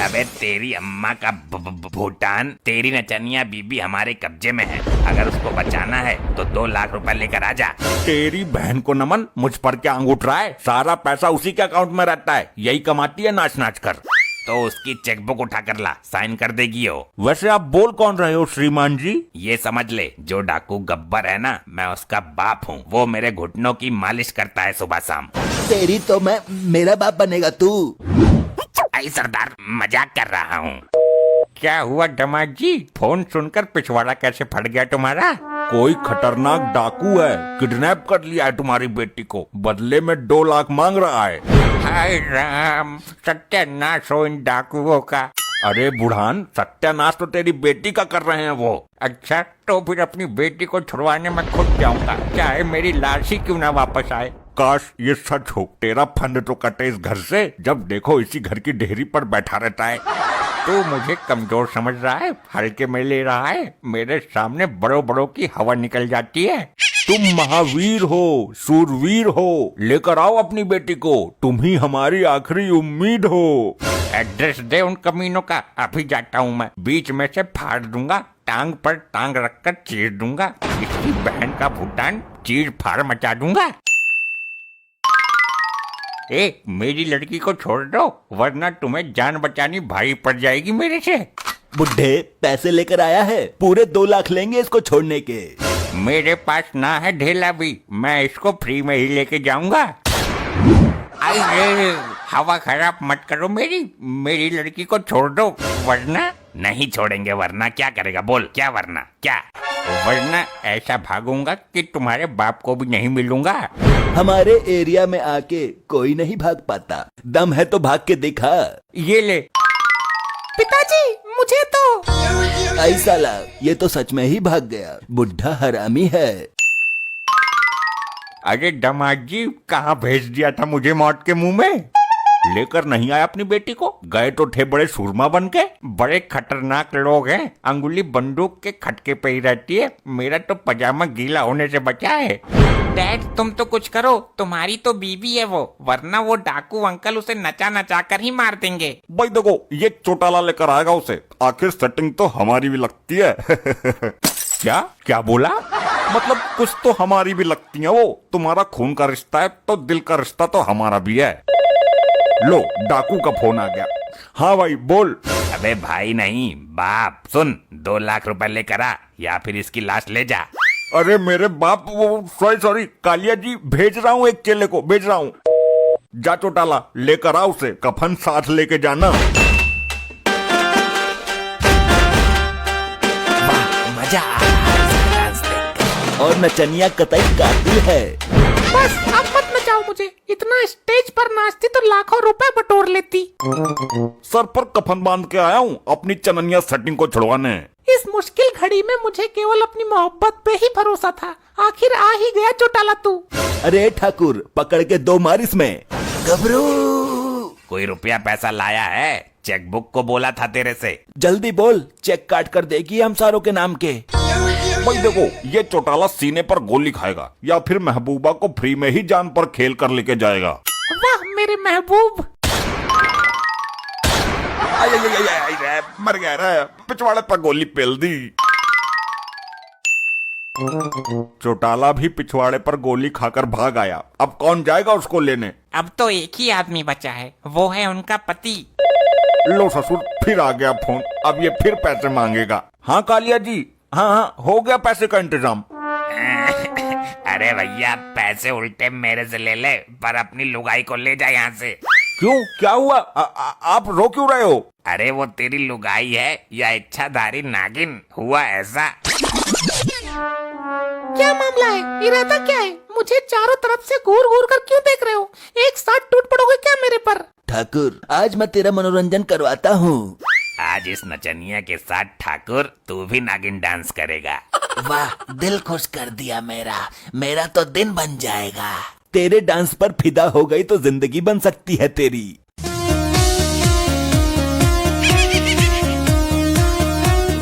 अबे तेरी अम्मा का भूटान, तेरी नचनिया बीबी हमारे कब्जे में है। अगर उसको बचाना है तो 2 लाख रुपए लेकर आ जा। तेरी बहन को नमन, मुझ पर क्या अंगूठ रहा है? सारा पैसा उसी के अकाउंट में रहता है, यही कमाती है नाच नाच कर। तो उसकी चेकबुक उठा कर ला, साइन कर देगी हो। वैसे आप बोल कौन रहे हो श्रीमान जी? ये समझ ले, जो डाकू गब्बर है ना, मैं उसका बाप हूँ। वो मेरे घुटनों की मालिश करता है सुबह शाम। तेरी तो मैं, मेरा बाप बनेगा तू। आई सरदार, मजाक कर रहा हूँ। क्या हुआ दामाद जी, फोन सुनकर पिछवाड़ा कैसे फट गया तुम्हारा? कोई खतरनाक डाकू है, किडनैप कर लिया है तुम्हारी बेटी को, बदले में 2 लाख मांग रहा है। हाय राम, सत्यानाश हो इन डाकुओं का। अरे बुढ़ान, सत्यानाश तो तेरी बेटी का कर रहे हैं वो। अच्छा, तो फिर अपनी बेटी को छुड़वाने में खुद जाऊंगा, चाहे मेरी लाश ही क्यों ना वापस आए। काश ये सच हो, तेरा फंड तो कटे इस घर से, जब देखो इसी घर की ढेरी पर बैठा रहता है। तू मुझे कमजोर समझ रहा है, हल्के में ले रहा है। मेरे सामने बड़ों बड़ों की हवा निकल जाती है। तुम महावीर हो, सूरवीर हो, लेकर आओ अपनी बेटी को, तुम ही हमारी आखिरी उम्मीद हो। एड्रेस दे उन कमीनों का, अभी जाता हूँ मैं। बीच में से फाड़ दूंगा, टांग पर टांग रखकर चीर दूंगा। इसकी बहन का भूटान चीर फाड़ मचा दूंगा। ए, मेरी लड़की को छोड़ दो, वरना तुम्हें जान बचानी भारी पड़ जाएगी मेरे से। बुढ़े पैसे लेकर आया है, पूरे 2 लाख लेंगे इसको छोड़ने के। मेरे पास ना है ढेला भी, मैं इसको फ्री में ही लेके जाऊंगा। अरे हवा खराब मत करो मेरी लड़की को छोड़ दो, वरना। नहीं छोड़ेंगे, वरना क्या करेगा बोल? क्या वरना क्या? वरना ऐसा भागूंगा कि तुम्हारे बाप को भी नहीं मिलूंगा। हमारे एरिया में आके कोई नहीं भाग पाता, दम है तो भाग के दिखा। ये ले। पिताजी, मुझे तो। आई साला, ये तो सच में ही भाग गया, बुढ़ा हरामी है। अरे दामाद जी, कहाँ भेज दिया था मुझे मौत के मुंह में? लेकर नहीं आया अपनी बेटी को? गए तो थे बड़े सूरमा बन के। बड़े खतरनाक लोग हैं, अंगुली बंदूक के खटके पे ही रहती है। मेरा तो पजामा गीला होने से बचा है। डैड, तुम तो कुछ करो, तुम्हारी तो बीवी है वो, वरना वो डाकू अंकल उसे नचा नचा कर ही मार देंगे। भाई देखो, ये चोटाला लेकर आएगा उसे, आखिर सेटिंग तो हमारी भी लगती है। क्या क्या बोला? मतलब कुछ तो हमारी भी लगती है वो। तुम्हारा खून का रिश्ता है तो दिल का रिश्ता तो हमारा भी है। लो, डाकू का फोन आ गया। हाँ भाई बोल। अबे भाई नहीं, बाप। सुन, 2 लाख रुपए लेकर आ, या फिर इसकी लाश ले जा। अरे मेरे बाप, वो सॉरी कालिया जी, भेज रहा हूँ, एक चेले को भेज रहा हूँ। जा चोटाला, लेकर आ उसे, कफन साथ लेके जाना। मजा आ रहा है इसका डांस देखकर। और नचनिया कतई कातिल है। बस अब मत नचाओ मुझे, इतना स्टेज पर नाचती तो लाखों रुपए बटोर लेती। सर पर कफन बांध के आया हूँ अपनी चननिया सेटिंग को छुड़वाने। इस मुश्किल घड़ी में मुझे केवल अपनी मोहब्बत पे ही भरोसा था, आखिर आ ही गया चौटाला तू। अरे ठाकुर, पकड़ के 2 मार इसमें। गबरू, कोई रुपया पैसा लाया है? चेकबुक को बोला था तेरे से। जल्दी बोल, चेक काट कर देगी हम सारों के नाम के। भाई देखो, ये चोटाला सीने पर गोली खाएगा या फिर महबूबा को फ्री में ही जान पर खेल कर लेके जाएगा। वाह मेरे महबूब। मर गया रे, पिछवाड़े पर गोली पेल दी। चोटाला भी पिछवाड़े पर गोली खाकर भाग आया। अब कौन जाएगा उसको लेने? अब तो एक ही आदमी बचा है, वो है उनका पति। लो ससुर, फिर आ गया फोन, अब ये फिर पैसे मांगेगा। हाँ कालिया जी, हाँ, हो गया पैसे का इंतजाम। अरे भैया, पैसे उल्टे मेरे से ले ले, पर अपनी लुगाई को ले जा यहाँ से। क्यों, क्या हुआ? आप रो क्यों रहे हो? अरे वो तेरी लुगाई है या इच्छाधारी नागिन? हुआ ऐसा। क्या मामला है? इरादा क्या है? मुझे चारों तरफ से घूर घूर कर क्यों देख रहे हो? एक साथ टूट पड़ोगे क्या मेरे पर? ठाकुर, आज मैं तेरा मनोरंजन करवाता हूँ। आज इस नचनिया के साथ ठाकुर तू भी नागिन डांस करेगा। वाह, दिल खुश कर दिया मेरा तो दिन बन जाएगा। तेरे डांस पर फिदा हो गई तो जिंदगी बन सकती है तेरी।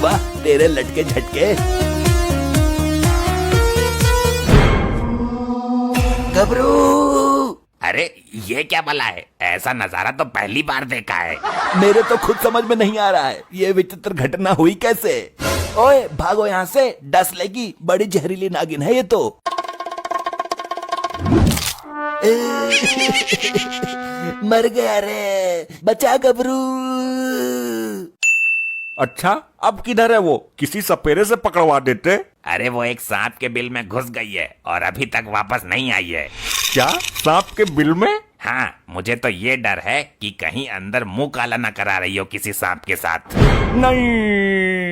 वाह, तेरे लटके झटके। गबरू, अरे ये क्या भला है, ऐसा नजारा तो पहली बार देखा है। मेरे तो खुद समझ में नहीं आ रहा है ये विचित्र घटना हुई कैसे। ओए भागो यहाँ से, डस लेगी, बड़ी जहरीली नागिन है ये तो। मर गया रे, बचा गबरू। अच्छा अब किधर है वो, किसी सपेरे से पकड़वा देते। अरे वो एक सांप के बिल में घुस गई है और अभी तक वापस नहीं आई है। क्या सांप के बिल में? हाँ, मुझे तो ये डर है कि कहीं अंदर मुंह काला न करा रही हो किसी सांप के साथ। नहीं।